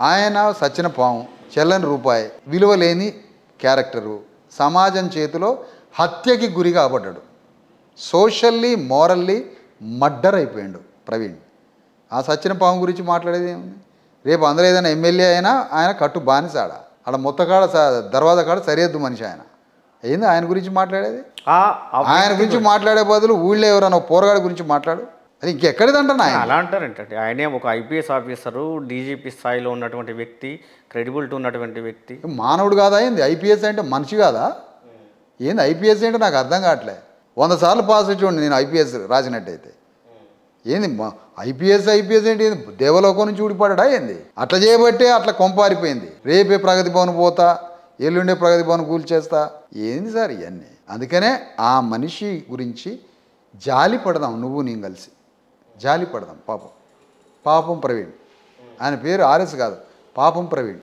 ఆయన సచిన పాము, చెల్లని రూపాయి, విలువ లేని క్యారెక్టరు, సమాజం చేతిలో హత్యకి గురి కాబడ్డాడు. సోషల్లీ మోరల్లీ మర్డర్ అయిపోయాడు ప్రవీణ్. ఆ సచిన పాము గురించి మాట్లాడేది ఏముంది? రేపు అందరూ ఏదైనా ఎమ్మెల్యే అయినా ఆయన కట్టు బానిసాడ, ఆడ మొత్తకాడ దర్వాజా కాడ సరిహద్దు మనిషి ఆయన. ఏంది ఆయన గురించి మాట్లాడేది? ఆయన గురించి మాట్లాడే బదులు ఊళ్ళో ఎవరైనా పోరగాడి గురించి మాట్లాడు. అది ఇంకెక్కడిదంటాను ఆయన. అలా అంటారంటే ఆయనే ఒక ఐపీఎస్ ఆఫీసరు, డీజీపీ స్థాయిలో ఉన్నటువంటి వ్యక్తి, క్రెడిబిలిటీ ఉన్నటువంటి వ్యక్తి. మానవుడు కాదా ఏంది? ఐపీఎస్ అంటే మనిషి కాదా ఏంది? ఐపీఎస్ అంటే నాకు అర్థం కావట్లే. 100 సార్లు పాస్ వచ్చి నేను ఐపీఎస్ రాసినట్టయితే ఏంది? ఐపీఎస్ ఏంటి? దేవలోకం నుంచి ఊడిపడ్డా ఏంది? అట్లా చేయబట్టే అట్లా కొంపారిపోయింది. రేపే ప్రగతి భవన్ పోతా, ఎల్లుండే ప్రగతి భవన్ కూల్చేస్తా, ఏంది సార్ ఇవన్నీ? అందుకనే ఆ మనిషి గురించి జాలి పడదాం, నువ్వు నేను కలిసి జాలి పడదాం. పాపం ప్రవీణ్, ఆయన పేరు ఆర్ఎస్ కాదు, పాపం ప్రవీణ్.